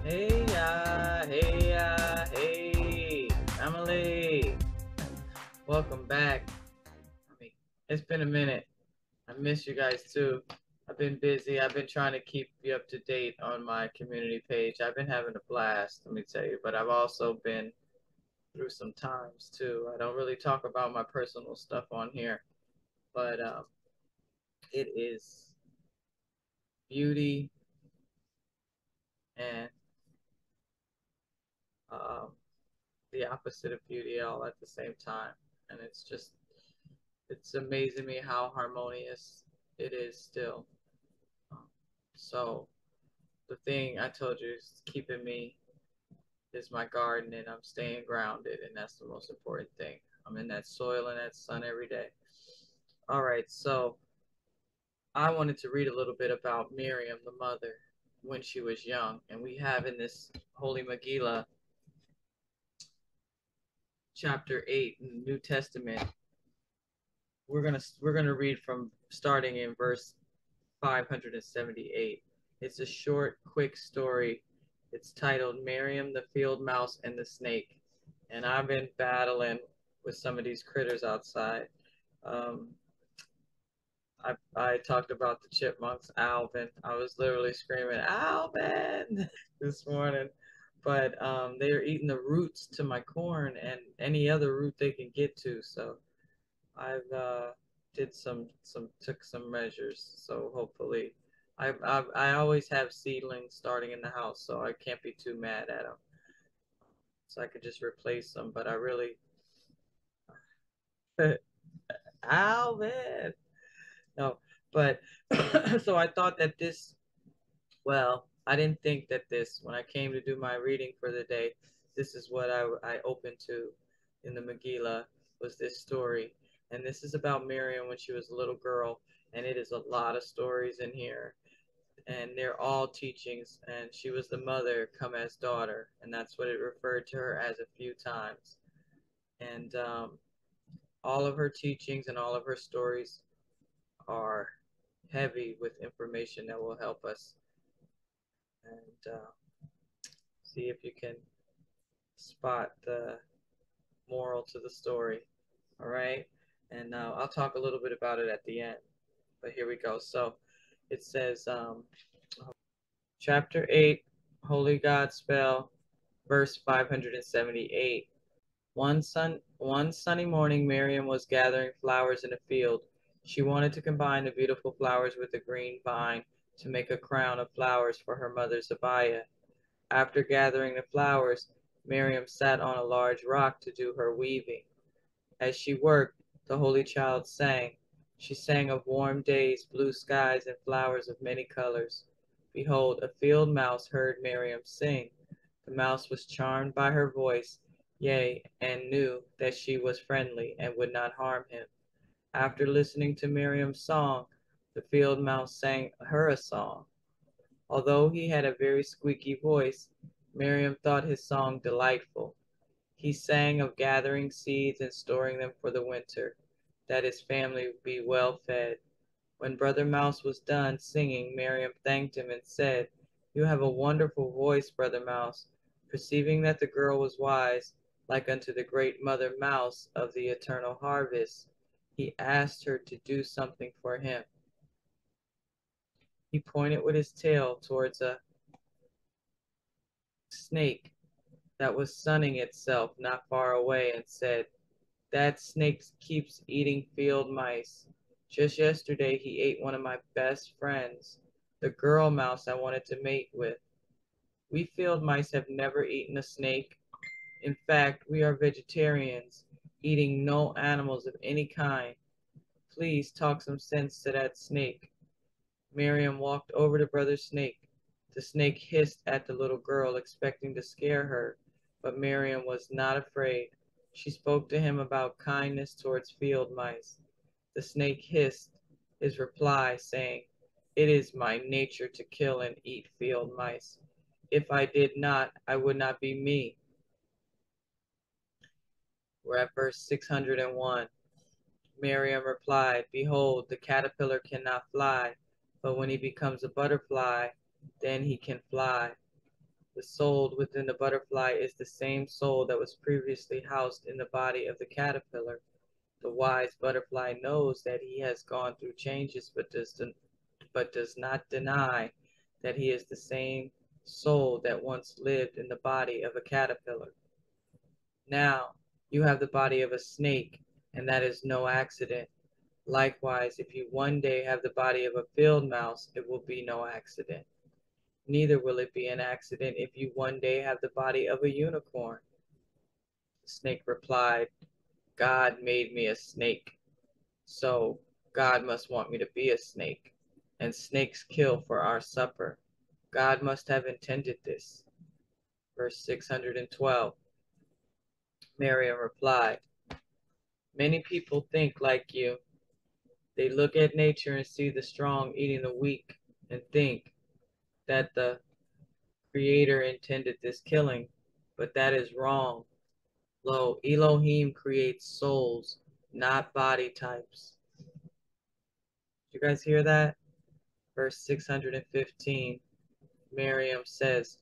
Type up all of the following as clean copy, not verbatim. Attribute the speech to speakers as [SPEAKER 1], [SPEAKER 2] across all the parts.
[SPEAKER 1] Hey, Emily. Welcome back. It's been a minute. I miss you guys too. I've been busy. I've been trying to keep you up to date on my community page. I've been having a blast, let me tell you, but I've also been through some times too. I don't really talk about my personal stuff on here, but it is beauty and um, the opposite of beauty all at the same time. And it's amazing me how harmonious it is still. Um, so the thing I told you is keeping me is my garden, and I'm staying grounded, and that's the most important thing. I'm in that soil and that sun every day. All right, so I wanted to read a little bit about Miriam, the mother, when she was young, and we have in this Holy Megillah, chapter 8 in the New Testament. We're gonna read from starting in verse 578. It's a short, quick story. It's titled Miriam, the Field Mouse, and the Snake. And I've been battling with some of these critters outside. Um, I talked about the chipmunks, Alvin. I was literally screaming, Alvin, this morning. But they are eating the roots to my corn and any other root they can get to. So I've did took some measures. So hopefully, I always have seedlings starting in the house, so I can't be too mad at them. So I could just replace them. But I really, Alvin, no. But so I thought that this. Well, I didn't think that this when I came to do my reading for the day. This is what I opened to in the Megillah was this story. And this is about Miriam when she was a little girl. And it is a lot of stories in here. And they're all teachings. And she was the mother come as daughter. And that's what it referred to her as a few times. And all of her teachings and all of her stories are heavy with information that will help us. And see if you can spot the moral to the story. All right. And I'll talk a little bit about it at the end. But here we go. So it says, chapter 8, Holy Godspell, verse 578. One sunny morning, Miriam was gathering flowers in a field. She wanted to combine the beautiful flowers with the green vine to make a crown of flowers for her mother's abaya. After gathering the flowers, Miriam sat on a large rock to do her weaving. As she worked, the Holy Child sang. She sang of warm days, blue skies, and flowers of many colors. Behold, a field mouse heard Miriam sing. The mouse was charmed by her voice, yea, and knew that she was friendly and would not harm him. After listening to Miriam's song, the field mouse sang her a song. Although he had a very squeaky voice, Miriam thought his song delightful. He sang of gathering seeds and storing them for the winter, that his family would be well fed. When Brother Mouse was done singing, Miriam thanked him and said, "You have a wonderful voice, Brother Mouse." Perceiving that the girl was wise, like unto the great Mother Mouse of the eternal harvest, he asked her to do something for him. He pointed with his tail towards a snake that was sunning itself not far away and said, "That snake keeps eating field mice. Just yesterday he ate one of my best friends, the girl mouse I wanted to mate with. We field mice have never eaten a snake. In fact, we are vegetarians, eating no animals of any kind. Please talk some sense to that snake." Miriam walked over to Brother Snake. The snake hissed at the little girl, expecting to scare her, but Miriam was not afraid. She spoke to him about kindness towards field mice. The snake hissed his reply, saying, "It is my nature to kill and eat field mice. If I did not, I would not be me." We're at verse 601. Miriam replied, "Behold, the caterpillar cannot fly, but when he becomes a butterfly, then he can fly." The soul within the butterfly is the same soul that was previously housed in the body of the caterpillar. The wise butterfly knows that he has gone through changes, but does not deny that he is the same soul that once lived in the body of a caterpillar. Now, you have the body of a snake, and that is no accident. Likewise, if you one day have the body of a field mouse, it will be no accident. Neither will it be an accident if you one day have the body of a unicorn. The snake replied, God made me a snake, so God must want me to be a snake. And snakes kill for our supper. God must have intended this. Verse 612. Miriam replied, many people think like you. They look at nature and see the strong eating the weak and think that the Creator intended this killing, but that is wrong. Lo, Elohim creates souls, not body types. Did you guys hear that? Verse 615, Miriam says,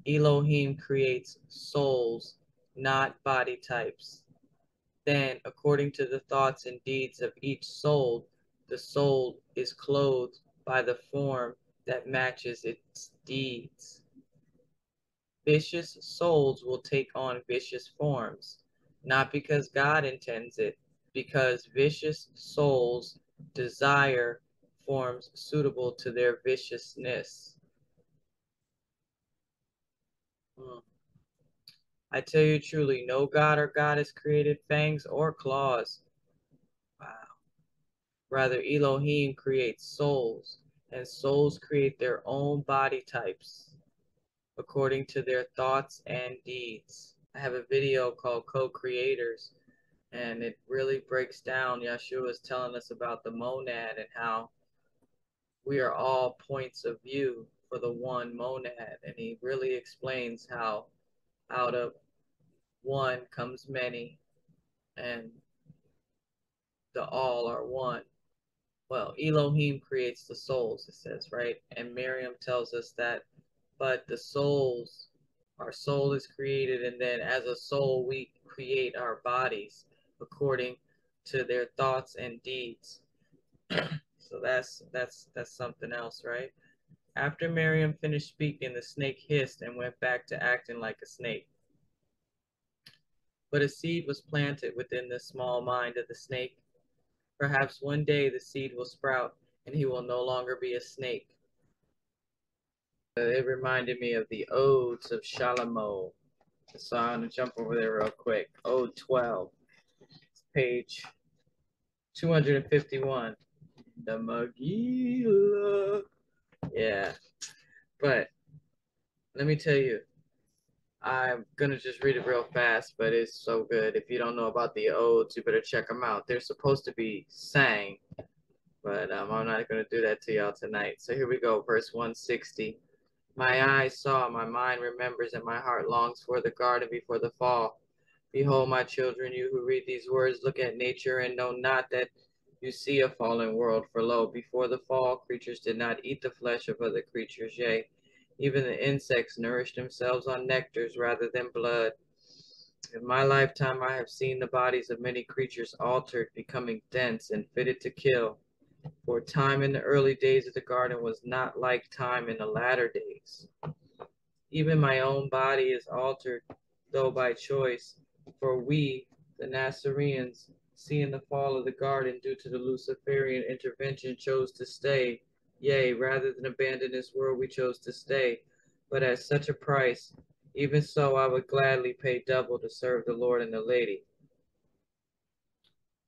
[SPEAKER 1] Elohim creates souls, not body types. Then, according to the thoughts and deeds of each soul, the soul is clothed by the form that matches its deeds. Vicious souls will take on vicious forms, not because God intends it, because vicious souls desire forms suitable to their viciousness. I tell you truly, no god or goddess created fangs or claws. Wow. Rather, Elohim creates souls, and souls create their own body types according to their thoughts and deeds. I have a video called Co-Creators, and it really breaks down. Yeshua is telling us about the monad and how we are all points of view for the one monad, and he really explains how out of one comes many, and the all are one. Well, Elohim creates the souls, it says, right? And Miriam tells us that, but the souls, our soul is created, and then as a soul, we create our bodies according to their thoughts and deeds. So that's something else, right? After Miriam finished speaking, the snake hissed and went back to acting like a snake. But a seed was planted within the small mind of the snake. Perhaps one day the seed will sprout and he will no longer be a snake. It reminded me of the Odes of Shalomo. So I'm going to jump over there real quick. Ode 12, page 251. The Megillah. Yeah, but let me tell you, I'm going to just read it real fast, but it's so good. If you don't know about the odes, you better check them out. They're supposed to be sang, but I'm not going to do that to y'all tonight. So here we go, verse 160. My eyes saw, my mind remembers, and my heart longs for the garden before the fall. Behold, my children, you who read these words, look at nature and know not that you see a fallen world. For lo, before the fall, creatures did not eat the flesh of other creatures, yea, even the insects nourished themselves on nectars rather than blood. In my lifetime, I have seen the bodies of many creatures altered, becoming dense and fitted to kill. For time in the early days of the garden was not like time in the latter days. Even my own body is altered, though by choice, for we, the Nasareans, seeing the fall of the garden due to the Luciferian intervention, chose to stay. Yea, rather than abandon this world, we chose to stay, but at such a price. Even so, I would gladly pay double to serve the Lord and the Lady.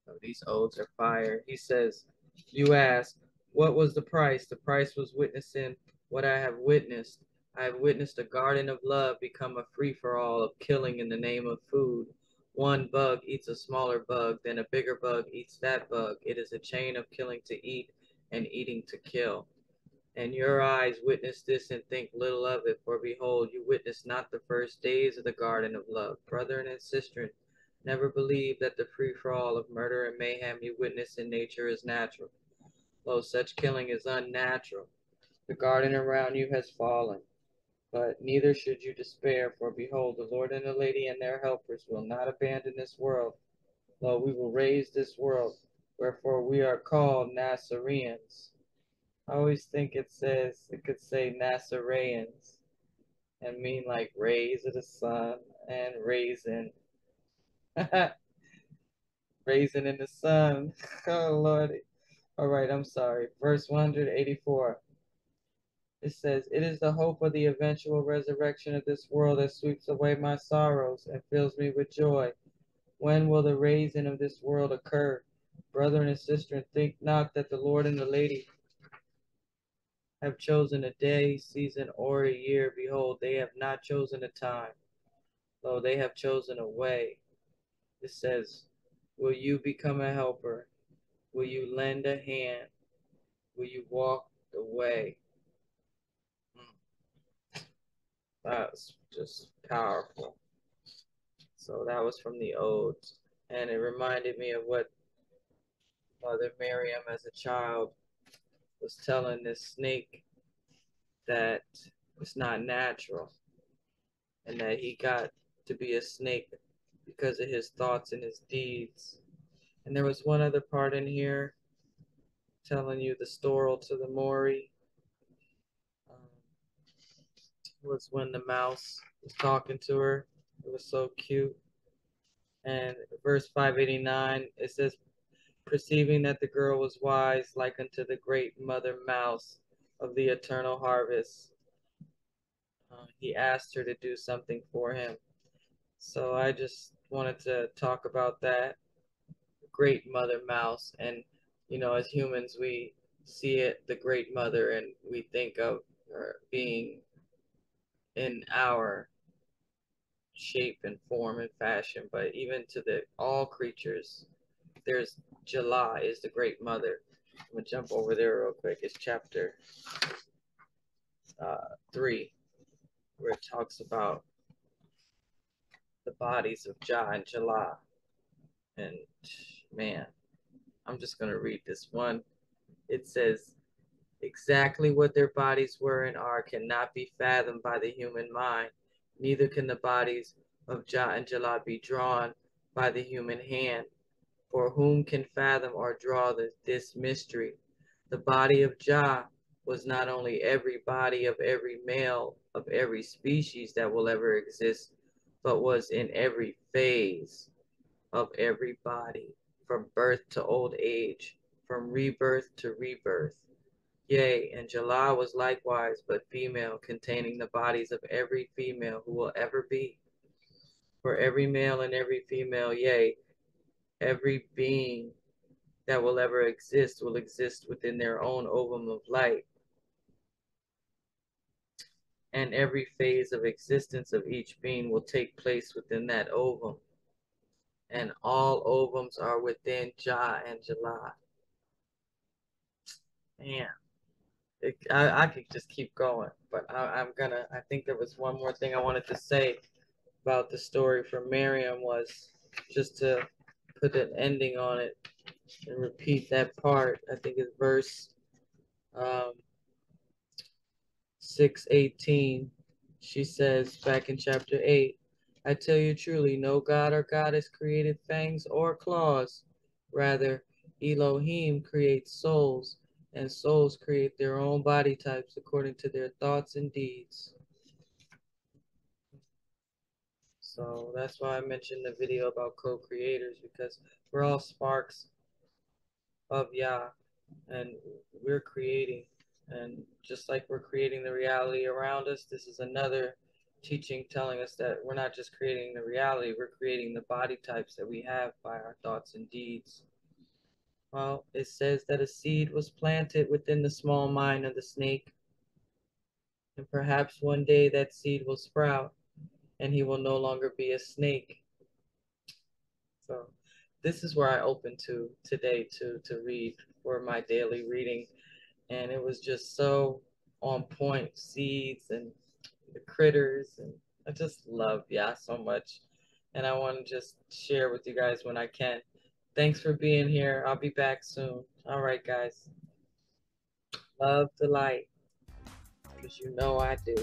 [SPEAKER 1] Oh, these odes are fire. He says, you ask, what was the price? The price was witnessing what I have witnessed. I have witnessed a garden of love become a free-for-all of killing in the name of food. One bug eats a smaller bug, then a bigger bug eats that bug. It is a chain of killing to eat and eating to kill. And your eyes witness this and think little of it, for behold, you witness not the first days of the garden of love. Brethren and sisters, never believe that the free-for-all of murder and mayhem you witness in nature is natural. Lo, such killing is unnatural. The garden around you has fallen. But neither should you despair, for behold, the Lord and the Lady and their helpers will not abandon this world. Lo, we will raise this world, wherefore we are called Nasareans. I always think it could say Nasareans and mean like rays of the sun and raisin. Raisin in the sun. Oh, Lordy. All right, I'm sorry. Verse 184. It says, "It is the hope of the eventual resurrection of this world that sweeps away my sorrows and fills me with joy. When will the raising of this world occur? Brother and sister, and think not that the Lord and the Lady have chosen a day, season, or a year. Behold, they have not chosen a time. Lo, they have chosen a way." It says, "Will you become a helper? Will you lend a hand? Will you walk the way?" That's just powerful. So that was from the Odes. And it reminded me of what Mother Miriam as a child was telling this snake that it's not natural and that he got to be a snake because of his thoughts and his deeds. And there was one other part in here telling you the story to the Mori. Was when the mouse was talking to her. It was so cute. And verse 589, it says, "Perceiving that the girl was wise, like unto the great mother mouse of the eternal harvest, he asked her to do something for him." So I just wanted to talk about that great mother mouse. And, as humans, we see it, the great mother, and we think of her being in our shape and form and fashion. But even to the all creatures, there's July is the great mother. I'm gonna jump over there real quick. It's chapter 3, where it talks about the bodies of Jah and Jalah. And man, I'm just gonna read this one. It says, "Exactly what their bodies were and are cannot be fathomed by the human mind. Neither can the bodies of Jah and Jalah be drawn by the human hand. For whom can fathom or draw this mystery? The body of Jah was not only every body of every male of every species that will ever exist, but was in every phase of every body, from birth to old age, from rebirth to rebirth. Yea, and Jalah was likewise but female, containing the bodies of every female who will ever be. For every male and every female, yea, every being that will ever exist will exist within their own ovum of light, and every phase of existence of each being will take place within that ovum, and all ovums are within Jah and Jalah." Man, I could just keep going, but I think there was one more thing I wanted to say about the story from Miriam, was just to put an ending on it and repeat that part. I think it's verse um, 6:18. She says back in chapter 8, "I tell you truly, no god or goddess created fangs or claws. Rather, Elohim creates souls, and souls create their own body types according to their thoughts and deeds." So that's why I mentioned the video about co-creators, because we're all sparks of Yah, and we're creating. And just like we're creating the reality around us, this is another teaching telling us that we're not just creating the reality, we're creating the body types that we have by our thoughts and deeds. Well, it says that a seed was planted within the small mind of the snake, and perhaps one day that seed will sprout, and he will no longer be a snake. So this is where I opened to today to read for my daily reading. And it was just so on point. Seeds and the critters, and I just love Yah so much. And I want to just share with you guys when I can. Thanks for being here. I'll be back soon. All right, guys. Love the light, because you know I do.